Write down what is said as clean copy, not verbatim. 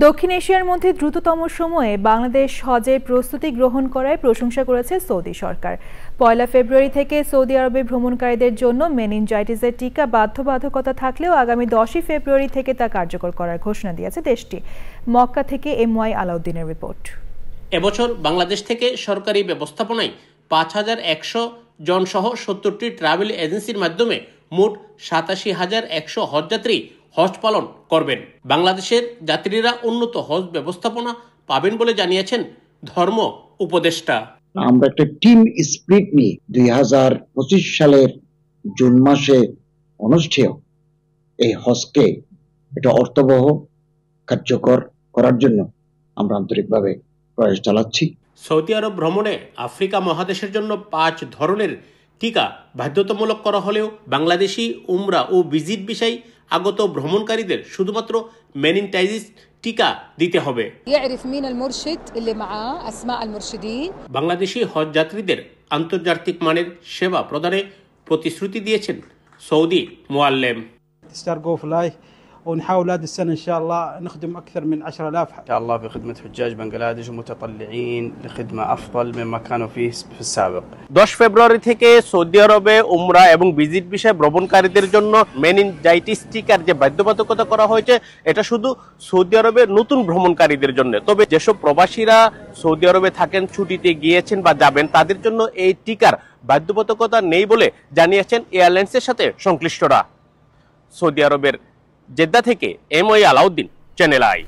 দক্ষিণ এশিয়ার মধ্যে দ্রুততম সময়ে বাংলাদেশ হজের প্রস্তুতি গ্রহণ করায় প্রশংসা করেছে সৌদি সরকার। ১ ফেব্রুয়ারি থেকে সৌদি আরবে ভ্রমণকারীদের জন্য মেনিনজাইটিসের টিকা বাধ্যবাধকতা থাকলেও আগামী ১০ ফেব্রুয়ারি থেকে তা কার্যকর করার ঘোষণা দিয়েছে দেশটি। মক্কা থেকে MY আলাউদ্দিনের রিপোর্ট। এবছর বাংলাদেশ থেকে সরকারি ব্যবস্থাপনায় ৫,১০০ জন সহ ৭০টি ট্রাভেল এজেন্সির মাধ্যমে মোট ৮৭,১০০ হজযাত্রী হজ পালন করবেন। বাংলাদেশের যাত্রীরা উন্নত হজ ব্যবস্থাপনা পাবেন বলে জানিয়েছেন ধর্ম উপদেষ্টা। আমরা একটা টিম স্পিরিট নিয়ে ২০২৫ সালের জুন মাসে অনুষ্ঠেয় এই হজকে এটা অর্থবহ কার্যকর করার জন্য আমরা আন্তরিকভাবে প্রয়াস চালাচ্ছি। সৌদি আরব ভ্রমণে আফ্রিকা মহাদেশের জন্য ৫ ধরনের টিকা বাধ্যতামূলক করা হলেও বাংলাদেশি উমরা ও ভিজিট ভিসায় আগত ভ্রমণকারীদের শুধুমাত্র মেনিনজাইটিস টিকা দিতে হবে। বাংলাদেশি হজ যাত্রীদের আন্তর্জাতিক মানের সেবা প্রদানে প্রতিশ্রুতি দিয়েছেন সৌদি মুআল্লেম। ونحاول هذه السنة إن شاء الله نخدم أكثر من 10,000 إن شاء الله في خدمة حجاج بنغلاديش ومتطلعين لخدمة أفضل مما كانوا فيه في السابق। ১০ ফেব্রুয়ারি থেকে সৌদি আরবে উমরা এবং ভিজিট ভিসায় ভ্রমণকারীদের জন্য মেনিনজাইটিস টিকার যে বাধ্যবাধকতা করা হয়েছে এটা শুধু সৌদি আরবের নতুন ভ্রমণকারীদের জন্য। তবে যেসব প্রবাসীরা সৌদি আরবে থাকেন, ছুটিতে গিয়েছেন বা যাবেন, তাদের জন্য এই টিকার বাধ্যবাধকতা নেই বলে জানিয়েছেন এয়ারলাইন্সের সাথে সংশ্লিষ্টরা। সৌদি আরবের জেদ্দা থেকে MY আলাউদ্দিন, চ্যানেল আই।